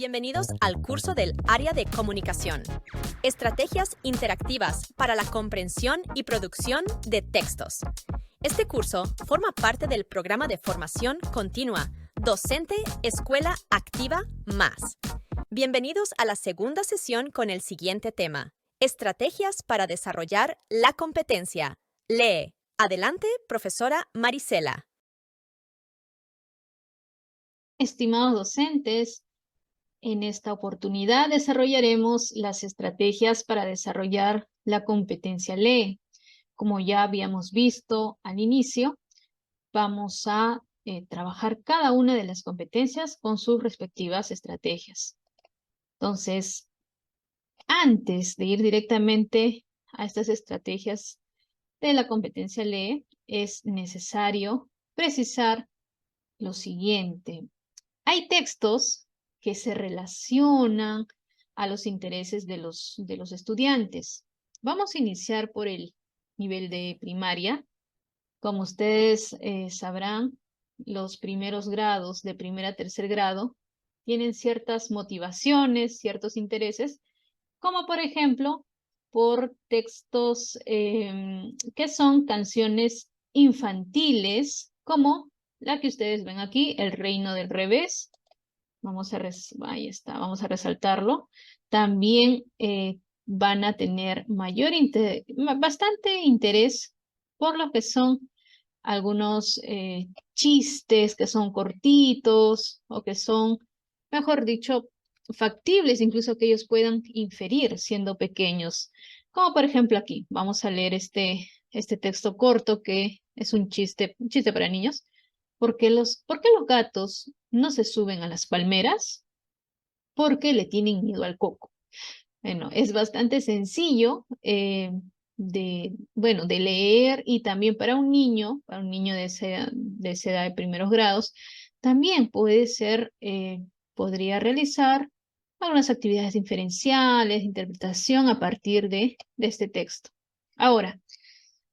Bienvenidos al curso del área de comunicación. Estrategias interactivas para la comprensión y producción de textos. Este curso forma parte del programa de formación continua Docente Escuela Activa Más. Bienvenidos a la segunda sesión con el siguiente tema: Estrategias para desarrollar la competencia. Lee. Adelante, profesora Marisela. Estimados docentes, en esta oportunidad desarrollaremos las estrategias para desarrollar la competencia LEE. Como ya habíamos visto al inicio, vamos a trabajar cada una de las competencias con sus respectivas estrategias. Entonces, antes de ir directamente a estas estrategias de la competencia LEE, es necesario precisar lo siguiente. Hay textos que se relacionan a los intereses de los estudiantes. Vamos a iniciar por el nivel de primaria. Como ustedes sabrán, los primeros grados, de primer a tercer grado, tienen ciertas motivaciones, ciertos intereses, como por ejemplo, por textos que son canciones infantiles, como la que ustedes ven aquí, El Reino del Revés. Ahí está, vamos a resaltarlo. También van a tener bastante interés por lo que son algunos chistes que son cortitos o que son, mejor dicho, factibles, incluso que ellos puedan inferir siendo pequeños. Como por ejemplo aquí, vamos a leer este texto corto que es un chiste para niños. ¿Por qué los gatos no se suben a las palmeras? Porque le tienen miedo al coco. Bueno, es bastante sencillo de leer, y también para un niño de esa edad de primeros grados, también podría realizar algunas actividades diferenciales, de interpretación a partir de este texto. Ahora,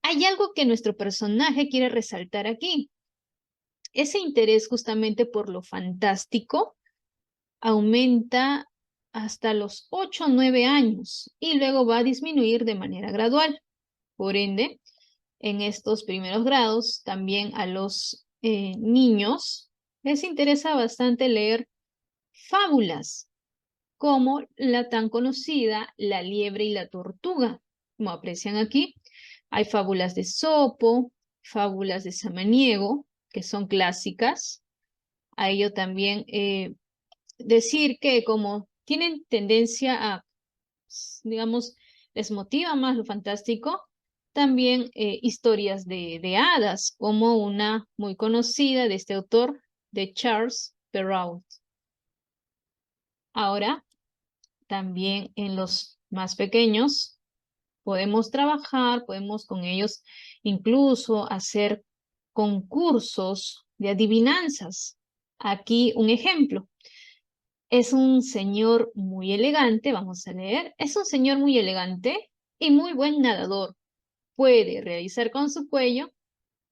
hay algo que nuestro personaje quiere resaltar aquí. Ese interés justamente por lo fantástico aumenta hasta los 8 o 9 años y luego va a disminuir de manera gradual. Por ende, en estos primeros grados, también a los niños les interesa bastante leer fábulas, como la tan conocida La liebre y la tortuga. Como aprecian aquí, hay fábulas de Sopo, fábulas de Samaniego, que son clásicas. A ello también decir que como tienen tendencia a, digamos, les motiva más lo fantástico, también historias de hadas, como una muy conocida de este autor, de Charles Perrault. Ahora, también en los más pequeños, podemos con ellos incluso hacer concursos de adivinanzas. Aquí un ejemplo. Es un señor muy elegante, vamos a leer. Es un señor muy elegante y muy buen nadador. Puede realizar con su cuello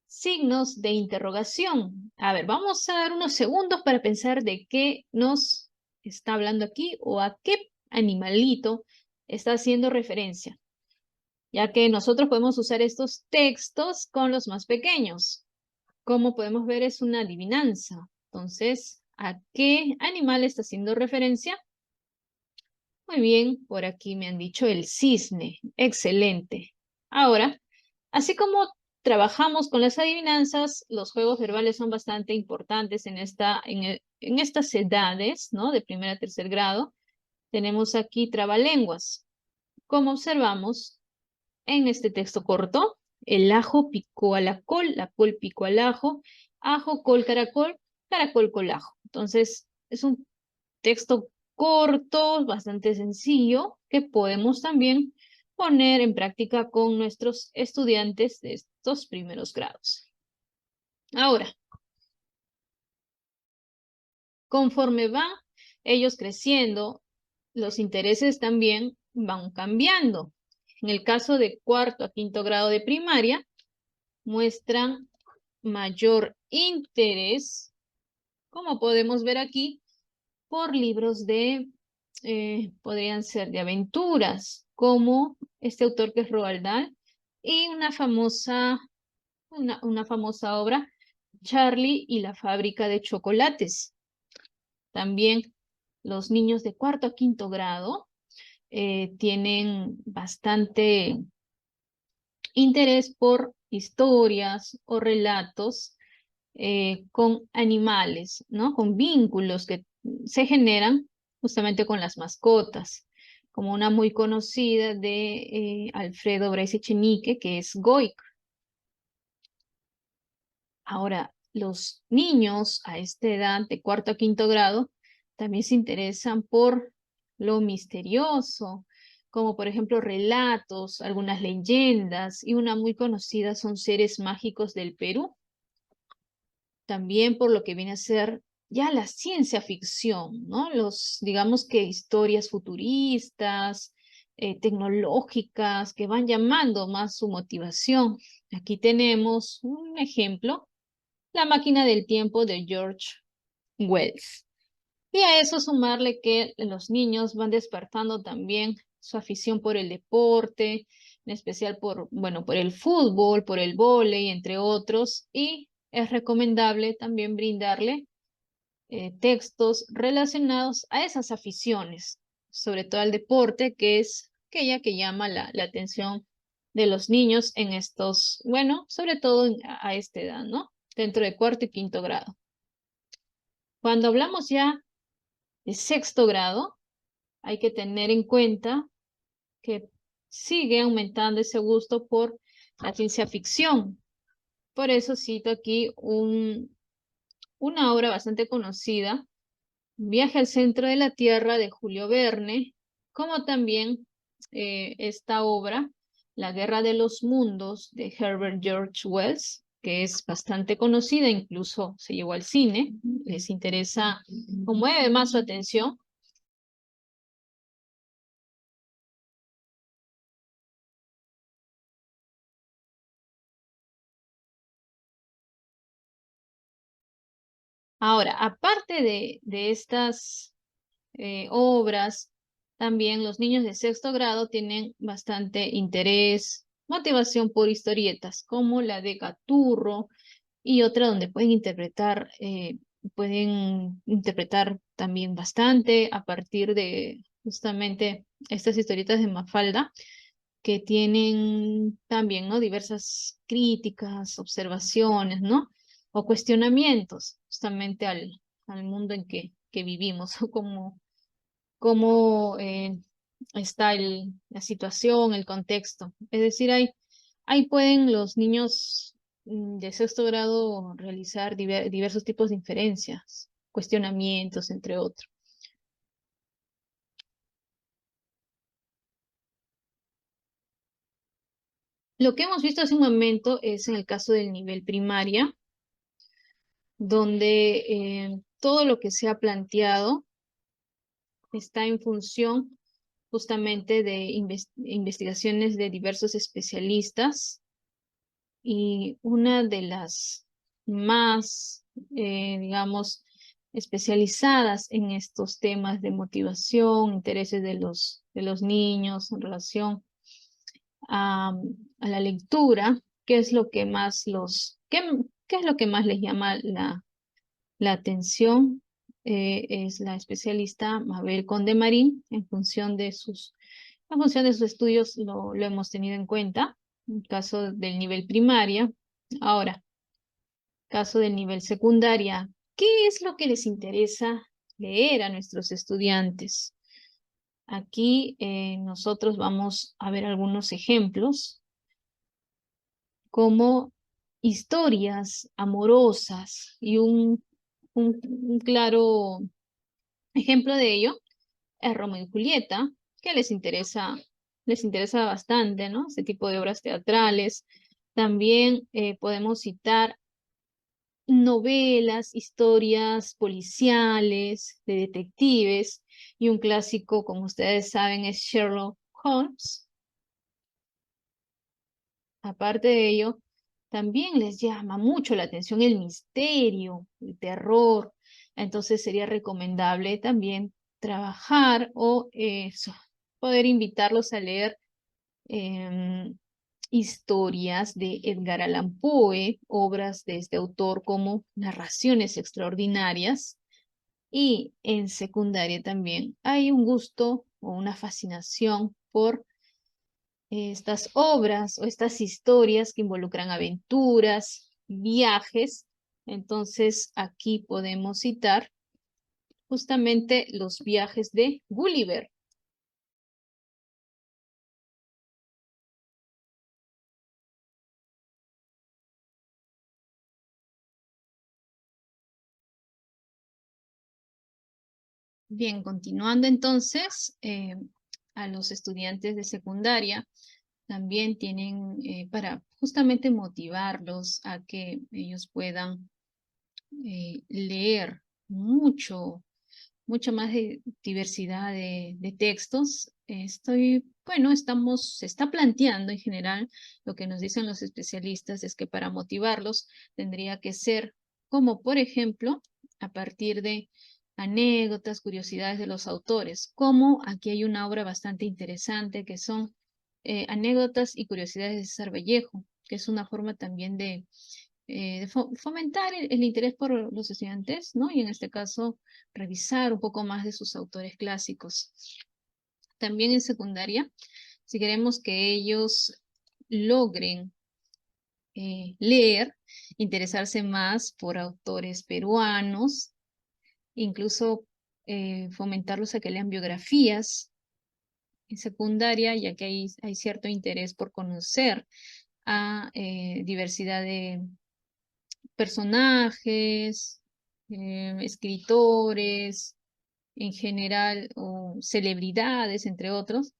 signos de interrogación. A ver, vamos a dar unos segundos para pensar de qué nos está hablando aquí o a qué animalito está haciendo referencia, ya que nosotros podemos usar estos textos con los más pequeños. Como podemos ver, es una adivinanza. Entonces, ¿a qué animal está haciendo referencia? Muy bien, por aquí me han dicho el cisne. Excelente. Ahora, así como trabajamos con las adivinanzas, los juegos verbales son bastante importantes en estas edades, ¿no? De primer a tercer grado. Tenemos aquí trabalenguas. Como observamos en este texto corto, el ajo picó a la col picó al ajo, col, caracol, col, ajo. Entonces, es un texto corto, bastante sencillo, que podemos también poner en práctica con nuestros estudiantes de estos primeros grados. Ahora, conforme van ellos creciendo, los intereses también van cambiando. En el caso de cuarto a quinto grado de primaria, muestran mayor interés, como podemos ver aquí, por libros de, podrían ser de aventuras, como este autor que es Roald Dahl, y una famosa obra, Charlie y la fábrica de chocolates. También los niños de cuarto a quinto grado tienen bastante interés por historias o relatos con animales, ¿no? Con vínculos que se generan justamente con las mascotas, como una muy conocida de Alfredo Bryce Echenique, que es Goik. Ahora, los niños a esta edad, de cuarto a quinto grado, también se interesan por lo misterioso, como por ejemplo relatos, algunas leyendas, y una muy conocida son seres mágicos del Perú. También por lo que viene a ser ya la ciencia ficción, ¿no? Digamos que historias futuristas, tecnológicas, que van llamando más su motivación. Aquí tenemos un ejemplo, La máquina del tiempo de George Wells. Y a eso sumarle que los niños van despertando también su afición por el deporte, en especial bueno, por el fútbol, por el vóley, entre otros, y es recomendable también brindarle textos relacionados a esas aficiones, sobre todo al deporte, que es aquella que llama la atención de los niños en estos, bueno, sobre todo a esta edad, ¿no? Dentro de cuarto y quinto grado. Cuando hablamos ya de sexto grado, hay que tener en cuenta que sigue aumentando ese gusto por la ciencia ficción. Por eso cito aquí una obra bastante conocida, Viaje al centro de la Tierra de Julio Verne, como también esta obra, La Guerra de los Mundos de Herbert George Wells, que es bastante conocida, incluso se llevó al cine, les interesa, conmueve más su atención. Ahora, aparte de estas obras, también los niños de sexto grado tienen bastante interés, motivación por historietas, como la de Gaturro y otra donde pueden interpretar también bastante a partir de justamente estas historietas de Mafalda, que tienen también, ¿no? Diversas críticas, observaciones, ¿no? O cuestionamientos justamente al mundo en que vivimos, o cómo está la situación, el contexto. Es decir, ahí pueden los niños de sexto grado realizar diversos tipos de inferencias, cuestionamientos, entre otros. Lo que hemos visto hace un momento es en el caso del nivel primaria, donde todo lo que se ha planteado está en función justamente de investigaciones de diversos especialistas, y una de las más, digamos, especializadas en estos temas de motivación, intereses de los niños en relación a, a la lectura, qué es lo que más qué es lo que más les llama la atención. Es la especialista Mabel Condemarín. En función de sus estudios lo hemos tenido en cuenta. En caso del nivel primaria. Ahora, caso del nivel secundaria, ¿qué es lo que les interesa leer a nuestros estudiantes? Aquí nosotros vamos a ver algunos ejemplos, como historias amorosas, y un claro ejemplo de ello es Romeo y Julieta, que les interesa bastante, ¿no? Este tipo de obras teatrales. También podemos citar novelas, historias policiales, de detectives, y un clásico, como ustedes saben, es Sherlock Holmes. Aparte de ello, también les llama mucho la atención el misterio, el terror. Entonces sería recomendable también trabajar o poder invitarlos a leer historias de Edgar Allan Poe, obras de este autor como Narraciones Extraordinarias. Y en secundaria también hay un gusto o una fascinación por estas obras o estas historias que involucran aventuras, viajes. Entonces aquí podemos citar justamente los viajes de Gulliver. Bien, continuando entonces, a los estudiantes de secundaria también tienen para justamente motivarlos a que ellos puedan leer mucha más diversidad de textos. Se está planteando en general, lo que nos dicen los especialistas es que para motivarlos tendría que ser como, por ejemplo, a partir de anécdotas, curiosidades de los autores, como aquí hay una obra bastante interesante que son anécdotas y curiosidades de César Vallejo, que es una forma también de fomentar el interés por los estudiantes, ¿no? Y en este caso, revisar un poco más de sus autores clásicos. También en secundaria, si queremos que ellos logren leer, interesarse más por autores peruanos, incluso fomentarlos a que lean biografías en secundaria, ya que hay cierto interés por conocer a diversidad de personajes, escritores, en general, o celebridades, entre otros,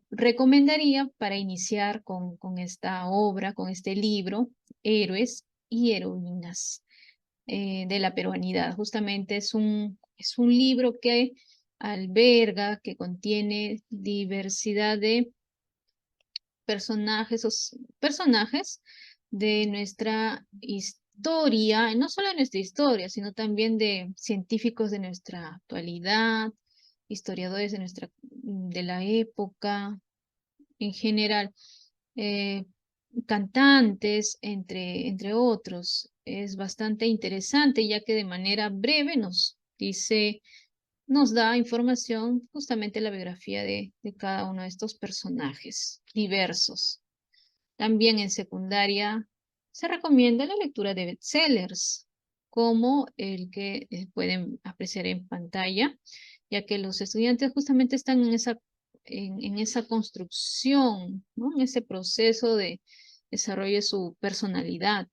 recomendaría para iniciar con esta obra, con este libro, Héroes y Heroínas de la Peruanidad. Justamente es un libro que alberga, que contiene diversidad de personajes de nuestra historia, no solo de nuestra historia, sino también de científicos de nuestra actualidad, historiadores de la época, en general, eh, cantantes, entre otros. Es bastante interesante, ya que de manera breve nos da información justamente la biografía de cada uno de estos personajes diversos. También en secundaria se recomienda la lectura de bestsellers, como el que pueden apreciar en pantalla, ya que los estudiantes justamente están en esa construcción, ¿no? En ese proceso de desarrollo de su personalidad.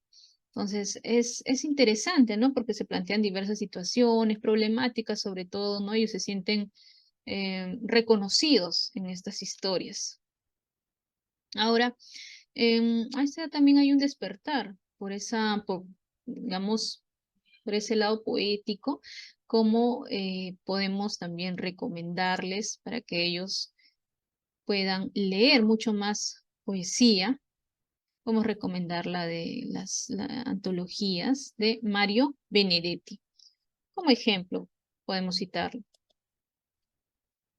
Entonces, es interesante, ¿no? Porque se plantean diversas situaciones, problemáticas sobre todo, ¿no? Ellos se sienten reconocidos en estas historias. Ahora, también hay un despertar digamos, por ese lado poético, cómo podemos también recomendarles para que ellos puedan leer mucho más poesía. Podemos recomendar la de las antologías de Mario Benedetti. Como ejemplo, podemos citarlo.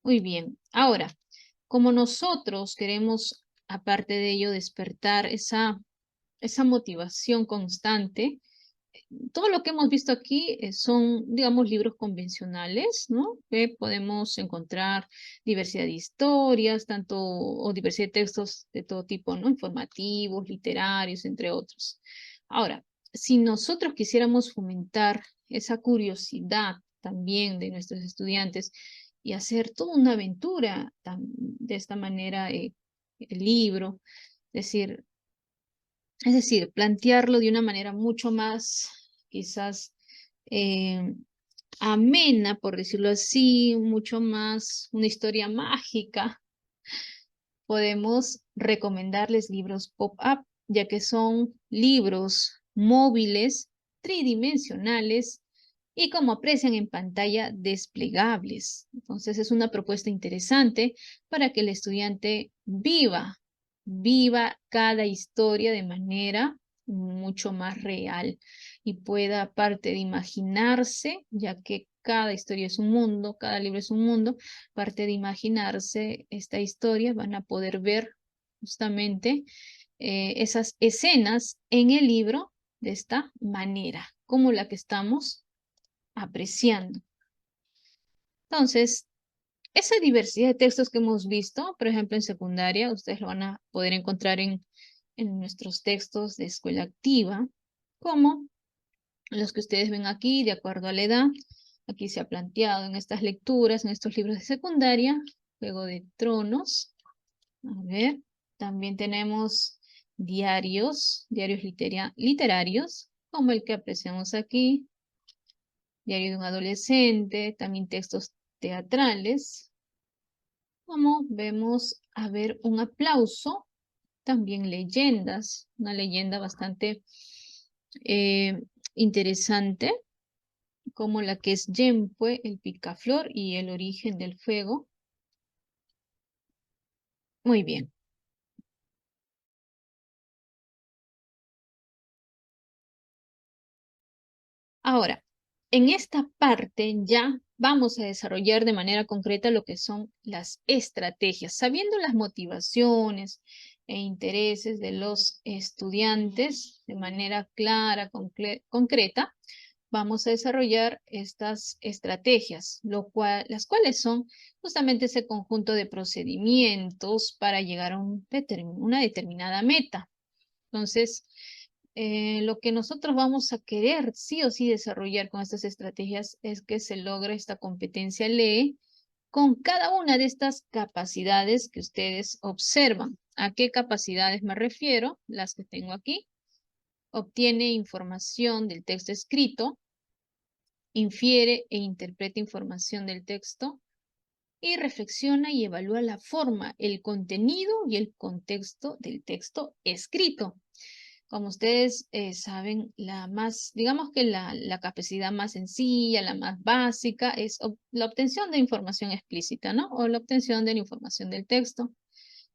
Muy bien. Ahora, como nosotros queremos, aparte de ello, despertar esa motivación constante, todo lo que hemos visto aquí son, digamos, libros convencionales, ¿no? Que podemos encontrar diversidad de historias, o diversidad de textos de todo tipo, ¿no? Informativos, literarios, entre otros. Ahora, si nosotros quisiéramos fomentar esa curiosidad también de nuestros estudiantes y hacer toda una aventura de esta manera, el libro, decir, es decir, plantearlo de una manera mucho más, quizás, eh, amena, por decirlo así, mucho más, una historia mágica. Podemos recomendarles libros pop-up, ya que son libros móviles, tridimensionales y como aprecian en pantalla, desplegables. Entonces es una propuesta interesante para que el estudiante viva cada historia de manera mucho más real y pueda, aparte de imaginarse, ya que cada historia es un mundo, cada libro es un mundo, aparte de imaginarse esta historia, van a poder ver justamente esas escenas en el libro de esta manera, como la que estamos apreciando. Entonces, esa diversidad de textos que hemos visto, por ejemplo, en secundaria, ustedes lo van a poder encontrar en nuestros textos de escuela activa, como los que ustedes ven aquí, de acuerdo a la edad. Aquí se ha planteado en estas lecturas, en estos libros de secundaria, Juego de Tronos. A ver, también tenemos diarios literarios, como el que apreciamos aquí, Diario de un adolescente, también textos teatrales, como vemos, a ver, un aplauso, también leyendas, una leyenda bastante interesante, como la que es Yempe, el picaflor y el origen del fuego. Muy bien. Ahora, en esta parte ya vamos a desarrollar de manera concreta lo que son las estrategias, sabiendo las motivaciones e intereses de los estudiantes de manera clara, concreta. Vamos a desarrollar estas estrategias, las cuales son justamente ese conjunto de procedimientos para llegar a una determinada meta. Entonces, lo que nosotros vamos a querer sí o sí desarrollar con estas estrategias es que se logre esta competencia LEE con cada una de estas capacidades que ustedes observan. ¿A qué capacidades me refiero? Las que tengo aquí. Obtiene información del texto escrito, infiere e interpreta información del texto y reflexiona y evalúa la forma, el contenido y el contexto del texto escrito. Como ustedes saben, digamos que la capacidad más sencilla, la más básica, es la obtención de información explícita, ¿no? O la obtención de la información del texto.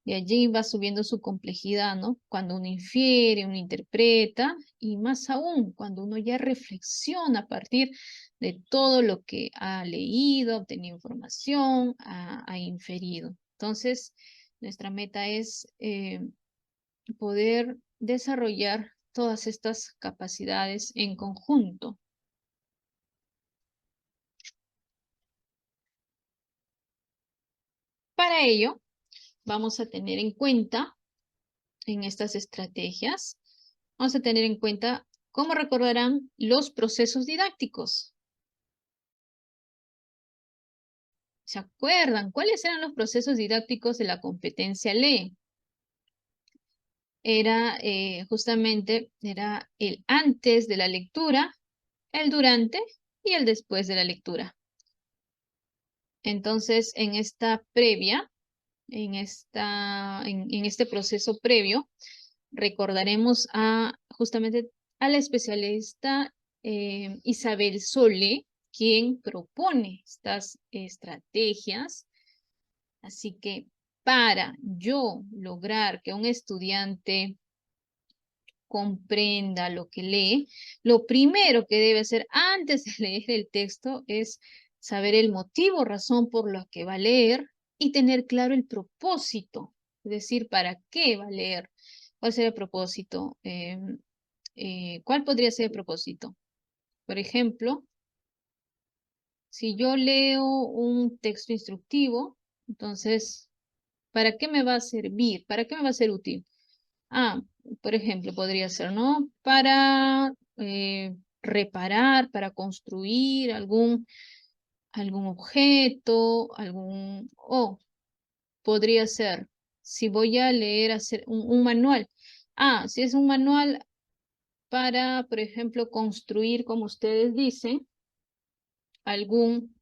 De allí va subiendo su complejidad, ¿no? Cuando uno infiere, uno interpreta, y más aún cuando uno ya reflexiona a partir de todo lo que ha leído, ha obtenido información, ha inferido. Entonces, nuestra meta es poder desarrollar todas estas capacidades en conjunto. Para ello, vamos a tener en cuenta en estas estrategias, vamos a tener en cuenta, ¿cómo recordarán los procesos didácticos? ¿Se acuerdan cuáles eran los procesos didácticos de la competencia LEE? Era justamente el antes de la lectura, el durante y el después de la lectura. Entonces, en esta previa, en este proceso previo, recordaremos justamente a la especialista Isabel Sole, quien propone estas estrategias. Así que para yo lograr que un estudiante comprenda lo que lee, lo primero que debe hacer antes de leer el texto es saber el motivo, razón por la que va a leer y tener claro el propósito, es decir, para qué va a leer, cuál será el propósito, cuál podría ser el propósito. Por ejemplo, si yo leo un texto instructivo, entonces, ¿para qué me va a servir? ¿Para qué me va a ser útil? Por ejemplo, podría ser, ¿no? Para reparar, para construir algún objeto, o podría ser, si voy a leer, hacer un manual. Si es un manual para, por ejemplo, construir, como ustedes dicen, algún,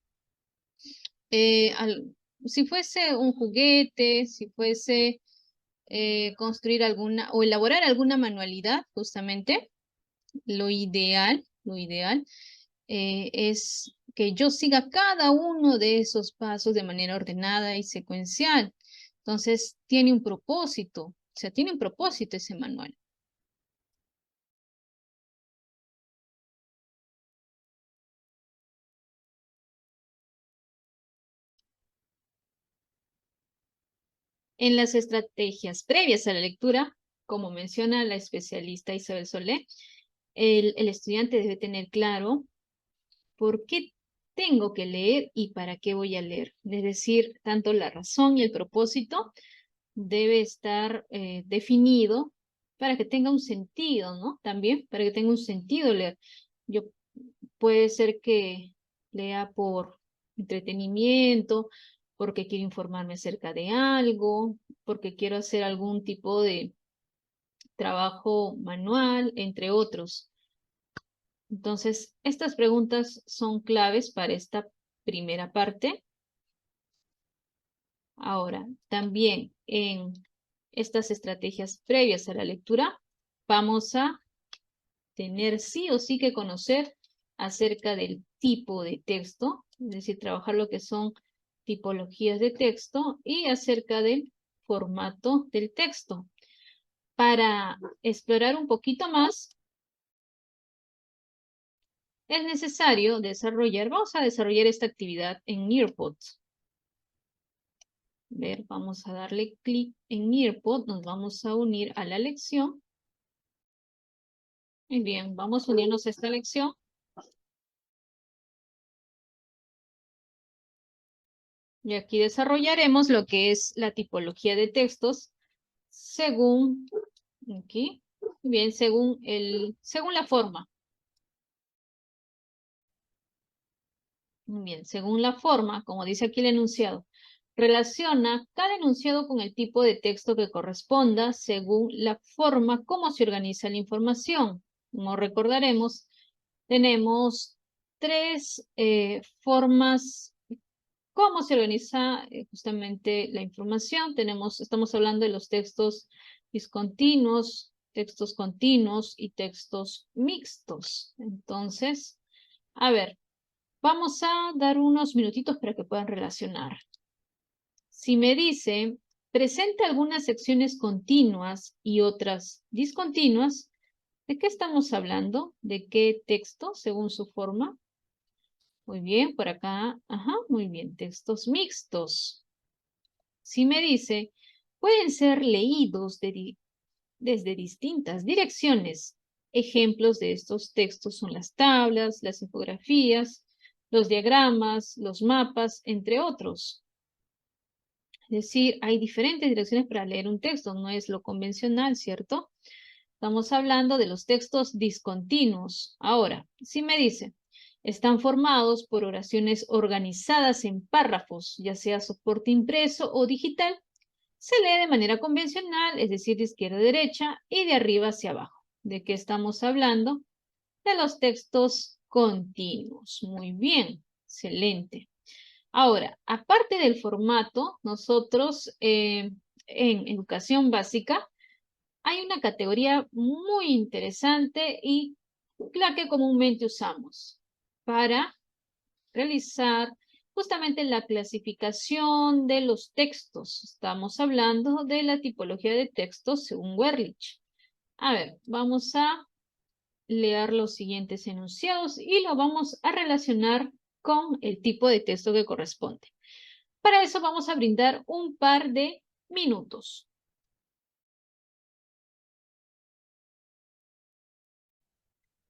si fuese un juguete, si fuese construir alguna o elaborar alguna manualidad, justamente, lo ideal es que yo siga cada uno de esos pasos de manera ordenada y secuencial. Entonces, tiene un propósito, o sea, tiene un propósito ese manual. En las estrategias previas a la lectura, como menciona la especialista Isabel Solé, el estudiante debe tener claro por qué tengo que leer y para qué voy a leer. Es decir, tanto la razón y el propósito debe estar definido para que tenga un sentido, ¿no? También para que tenga un sentido leer. Yo puede ser que lea por entretenimiento, porque quiero informarme acerca de algo, porque quiero hacer algún tipo de trabajo manual, entre otros. Entonces, estas preguntas son claves para esta primera parte. Ahora, también en estas estrategias previas a la lectura, vamos a tener sí o sí que conocer acerca del tipo de texto, es decir, trabajar lo que son tipologías de texto y acerca del formato del texto. Para explorar un poquito más, es necesario vamos a desarrollar esta actividad en Nearpod. Vamos a darle clic en Nearpod, nos vamos a unir a la lección. Muy bien, vamos a unirnos a esta lección. Y aquí desarrollaremos lo que es la tipología de textos según, aquí, bien, según la forma. Muy bien, según la forma, como dice aquí el enunciado, relaciona cada enunciado con el tipo de texto que corresponda según la forma como se organiza la información. Como recordaremos, tenemos tres formas cómo se organiza justamente la información. Estamos hablando de los textos discontinuos, textos continuos y textos mixtos. Entonces, a ver, vamos a dar unos minutitos para que puedan relacionar. Si me dice, presenta algunas secciones continuas y otras discontinuas, ¿de qué estamos hablando? ¿De qué texto según su forma? Muy bien, por acá, ajá, muy bien, textos mixtos. Si me dice, pueden ser leídos desde distintas direcciones. Ejemplos de estos textos son las tablas, las infografías, los diagramas, los mapas, entre otros. Es decir, hay diferentes direcciones para leer un texto, no es lo convencional, ¿cierto? Estamos hablando de los textos discontinuos. Ahora, si me dice, están formados por oraciones organizadas en párrafos, ya sea soporte impreso o digital, se lee de manera convencional, es decir, de izquierda a derecha y de arriba hacia abajo. ¿De qué estamos hablando? De los textos continuos. Muy bien, excelente. Ahora, aparte del formato, nosotros en educación básica hay una categoría muy interesante y la que comúnmente usamos para realizar justamente la clasificación de los textos. Estamos hablando de la tipología de textos según Werlich. A ver, vamos a leer los siguientes enunciados y lo vamos a relacionar con el tipo de texto que corresponde. Para eso vamos a brindar un par de minutos.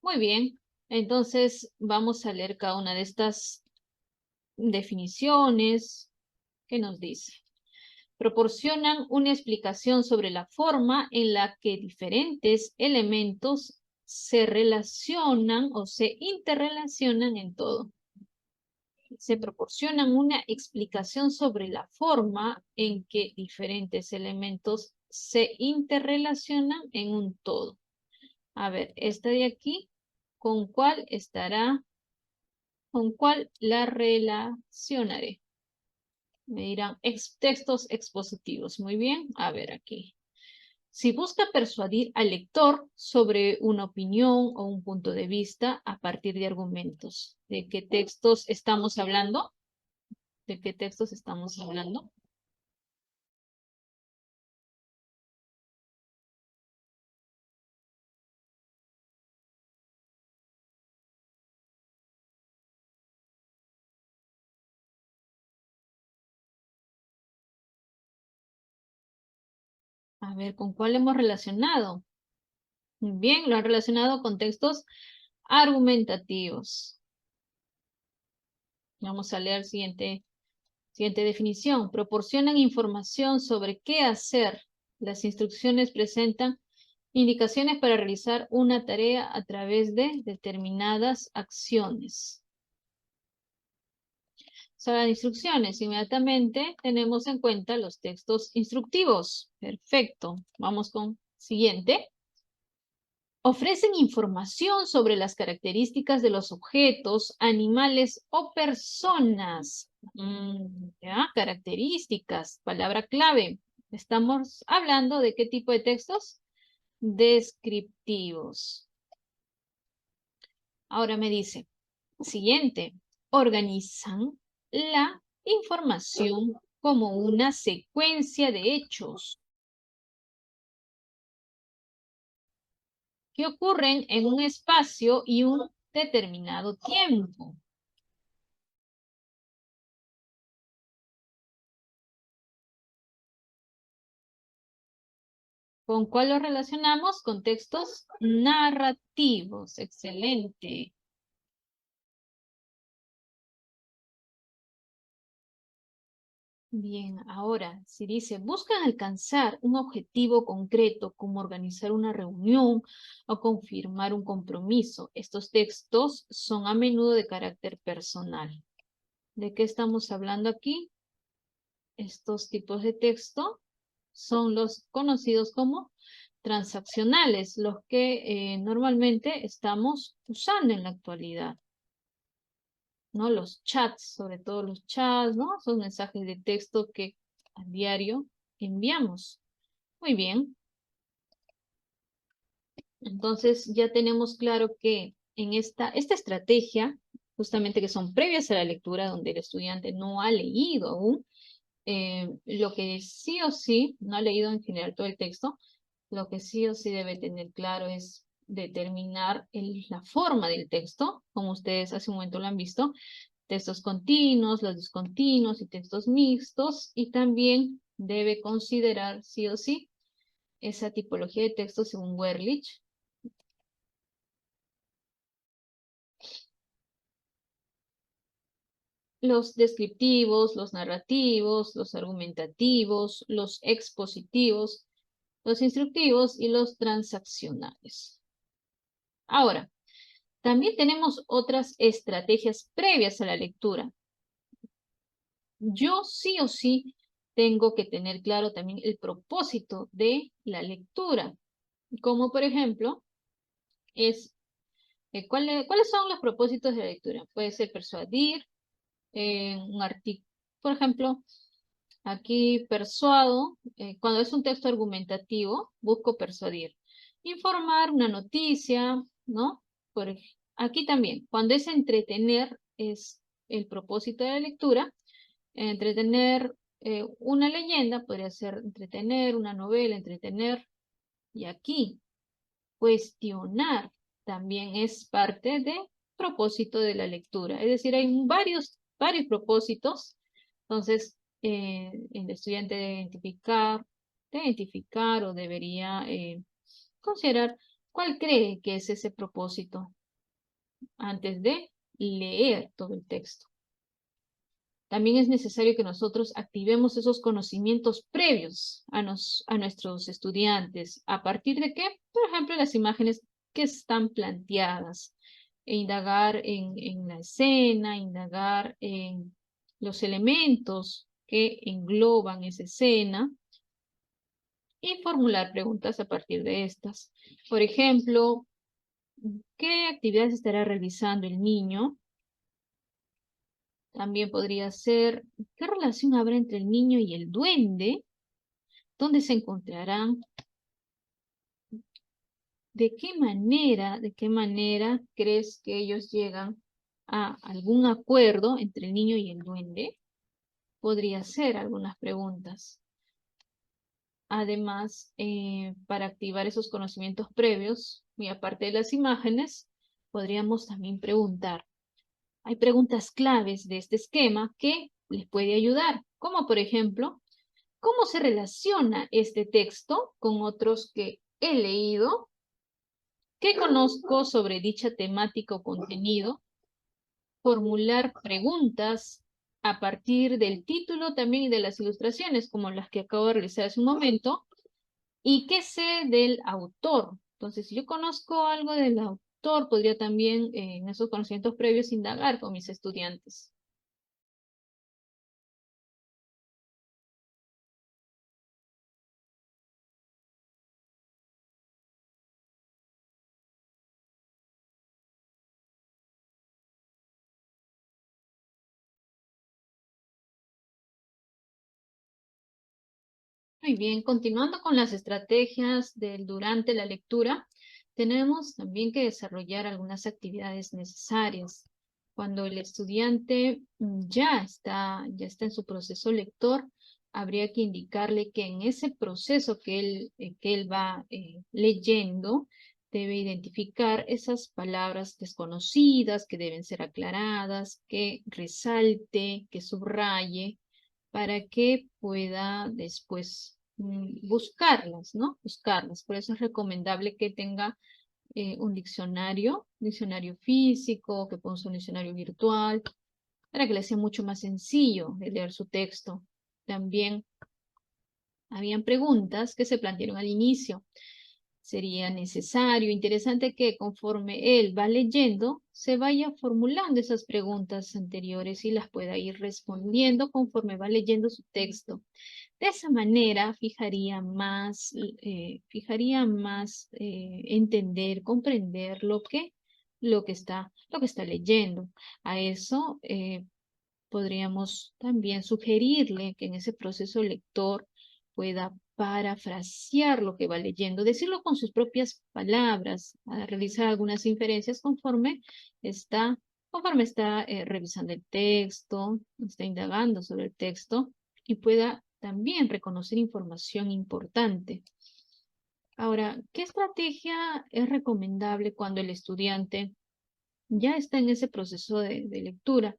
Muy bien, entonces vamos a leer cada una de estas definiciones que nos dice. Proporcionan una explicación sobre la forma en la que diferentes elementos se relacionan o se interrelacionan en todo. Se proporcionan una explicación sobre la forma en que diferentes elementos se interrelacionan en un todo. A ver, esta de aquí, ¿con cuál estará? ¿Con cuál la relacionaré? Me dirán textos expositivos. Muy bien, a ver aquí. Si busca persuadir al lector sobre una opinión o un punto de vista a partir de argumentos. ¿De qué textos estamos hablando? ¿De qué textos estamos hablando? A ver, ¿con cuál hemos relacionado? Muy bien, lo han relacionado con textos argumentativos. Vamos a leer siguiente definición. Proporcionan información sobre qué hacer. Las instrucciones presentan indicaciones para realizar una tarea a través de determinadas acciones. Sobre las instrucciones, inmediatamente tenemos en cuenta los textos instructivos. Perfecto. Vamos con siguiente. Ofrecen información sobre las características de los objetos, animales o personas. Ya, características, palabra clave. Estamos hablando de qué tipo de textos? Descriptivos. Ahora me dice, siguiente, organizan la información como una secuencia de hechos que ocurren en un espacio y un determinado tiempo. ¿Con cuál lo relacionamos? Con textos narrativos. Excelente. Bien, ahora, si dice, buscan alcanzar un objetivo concreto, como organizar una reunión o confirmar un compromiso, estos textos son a menudo de carácter personal. ¿De qué estamos hablando aquí? Estos tipos de texto son los conocidos como transaccionales, los que normalmente estamos usando en la actualidad, ¿no? Los chats, sobre todo los chats, ¿no? Son mensajes de texto que a diario enviamos. Muy bien. Entonces ya tenemos claro que en esta estrategia, justamente que son previas a la lectura, donde el estudiante no ha leído aún, lo que sí o sí, no ha leído en general todo el texto, lo que sí o sí debe tener claro es determinar la forma del texto, como ustedes hace un momento lo han visto, textos continuos, los discontinuos y textos mixtos, y también debe considerar sí o sí esa tipología de texto según Werlich. Los descriptivos, los narrativos, los argumentativos, los expositivos, los instructivos y los transaccionales. Ahora, también tenemos otras estrategias previas a la lectura. Yo sí o sí tengo que tener claro también el propósito de la lectura, como por ejemplo, ¿cuáles son los propósitos de la lectura? Puede ser persuadir, un artículo, por ejemplo, aquí persuado, cuando es un texto argumentativo, busco persuadir. Informar una noticia, ¿no? Aquí también, cuando es entretener, es el propósito de la lectura. Entretener una leyenda, podría ser entretener una novela, entretener. Y aquí, cuestionar también es parte de propósito de la lectura. Es decir, hay varios propósitos. Entonces, el estudiante debe identificar o debería considerar cuál cree que es ese propósito antes de leer todo el texto. También es necesario que nosotros activemos esos conocimientos previos a nuestros estudiantes. ¿A partir de qué? Por ejemplo, las imágenes que están planteadas. E indagar en la escena, indagar en los elementos que engloban esa escena y formular preguntas a partir de estas. Por ejemplo, ¿qué actividades estará realizando el niño? También podría ser, ¿qué relación habrá entre el niño y el duende? ¿Dónde se encontrarán? ¿De qué manera crees que ellos llegan a algún acuerdo entre el niño y el duende? Podría ser algunas preguntas. Además, para activar esos conocimientos previos, y aparte de las imágenes, podríamos también preguntar. Hay preguntas claves de este esquema que les puede ayudar, como por ejemplo, ¿Cómo se relaciona este texto con otros que he leído? ¿Qué conozco sobre dicha temática o contenido? Formular preguntas a partir del título también y de las ilustraciones, como las que acabo de realizar hace un momento. ¿Y qué sé del autor? Entonces, si yo conozco algo del autor, podría también en esos conocimientos previos indagar con mis estudiantes. Muy bien, continuando con las estrategias del durante la lectura, tenemos también que desarrollar algunas actividades necesarias. Cuando el estudiante ya está en su proceso lector, habría que indicarle que en ese proceso que él va leyendo, debe identificar esas palabras desconocidas que deben ser aclaradas, que resalte, que subraye, para que pueda después buscarlas, ¿no? Buscarlas. Por eso es recomendable que tenga un diccionario físico, que ponga un diccionario virtual, para que le sea mucho más sencillo de leer su texto. También habían preguntas que se plantearon al inicio. Sería necesario, interesante que conforme él va leyendo, se vaya formulando esas preguntas anteriores y las pueda ir respondiendo conforme va leyendo su texto. De esa manera fijaría más entender, comprender lo que está leyendo. A eso podríamos también sugerirle que en ese proceso lector pueda parafrasear lo que va leyendo, decirlo con sus propias palabras, a realizar algunas inferencias conforme está revisando el texto, está indagando sobre el texto y pueda también reconocer información importante. Ahora, ¿qué estrategia es recomendable cuando el estudiante ya está en ese proceso de lectura?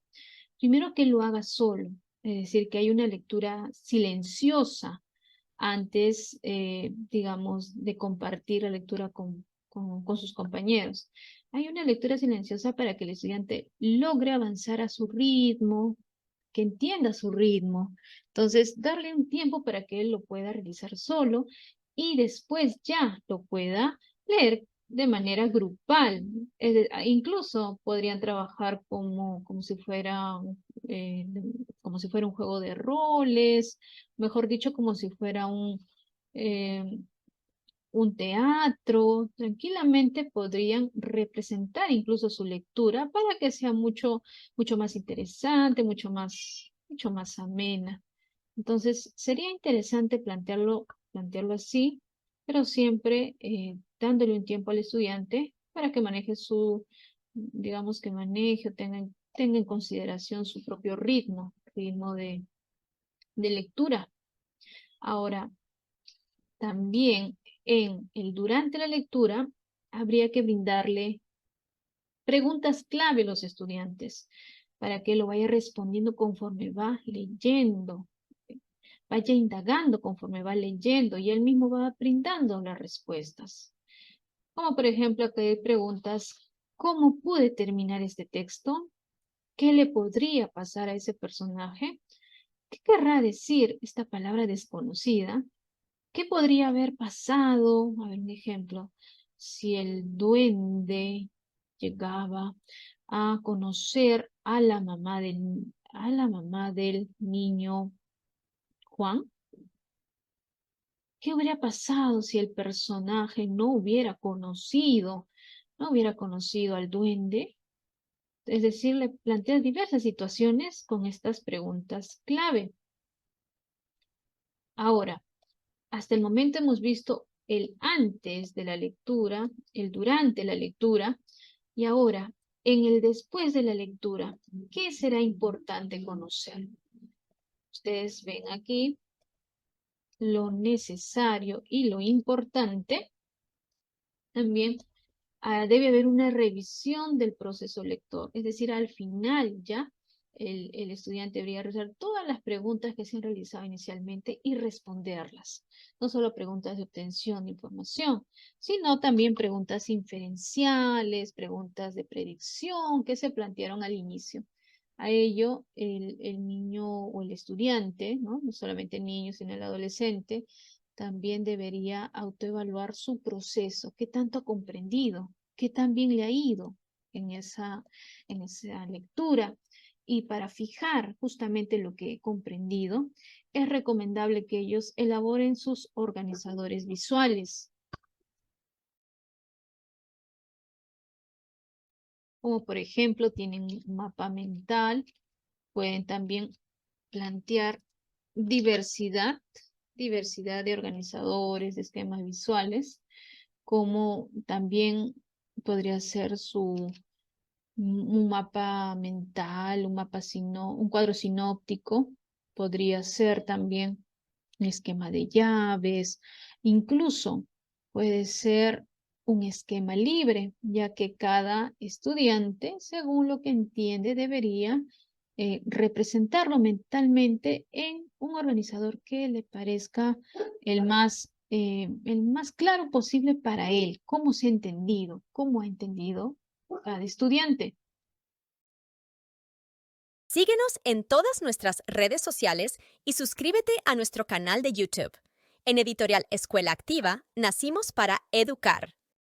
Primero que lo haga solo, es decir, que hay una lectura silenciosa antes, digamos, de compartir la lectura con sus compañeros. Hay una lectura silenciosa para que el estudiante logre avanzar a su ritmo, que entienda su ritmo. Entonces, darle un tiempo para que él lo pueda realizar solo y después ya lo pueda leer de manera grupal. Incluso podrían trabajar eh, como si fuera un juego de roles, mejor dicho, como si fuera eh, un teatro. Tranquilamente podrían representar incluso su lectura para que sea mucho más interesante, mucho más amena. Entonces, sería interesante plantearlo así, pero siempre dándole un tiempo al estudiante para que maneje digamos que maneje o tenga en consideración su propio ritmo de lectura. Ahora, también durante la lectura habría que brindarle preguntas clave a los estudiantes para que lo vaya respondiendo conforme va leyendo, vaya indagando conforme va leyendo y él mismo va brindando las respuestas. Como por ejemplo, que hay preguntas: ¿cómo pude terminar este texto? ¿Qué le podría pasar a ese personaje? ¿Qué querrá decir esta palabra desconocida? ¿Qué podría haber pasado? A ver, un ejemplo. Si el duende llegaba a conocer a la mamá del niño Juan, ¿qué hubiera pasado si el personaje no hubiera conocido al duende? Es decir, le plantea diversas situaciones con estas preguntas clave. Ahora, hasta el momento hemos visto el antes de la lectura, el durante la lectura, y ahora, en el después de la lectura, ¿qué será importante conocer? Ustedes ven aquí lo necesario y lo importante. También debe haber una revisión del proceso lector, es decir, al final ya el estudiante debería realizar todas las preguntas que se han realizado inicialmente y responderlas. No solo preguntas de obtención de información, sino también preguntas inferenciales, preguntas de predicción que se plantearon al inicio. A ello, el niño o el estudiante, ¿no? No solamente el niño, sino el adolescente, también debería autoevaluar su proceso, qué tanto ha comprendido, qué tan bien le ha ido en esa lectura. Y para fijar justamente lo que he comprendido, es recomendable que ellos elaboren sus organizadores visuales, como por ejemplo tienen un mapa mental, pueden también plantear diversidad, diversidad de organizadores, de esquemas visuales, como también podría ser un mapa mental, un cuadro sinóptico, podría ser también un esquema de llaves, incluso puede ser un esquema libre, ya que cada estudiante, según lo que entiende, debería representarlo mentalmente en un organizador que le parezca el más claro posible para él, cómo ha entendido cada estudiante. Síguenos en todas nuestras redes sociales y suscríbete a nuestro canal de YouTube. En Editorial Escuela Activa, nacimos para educar.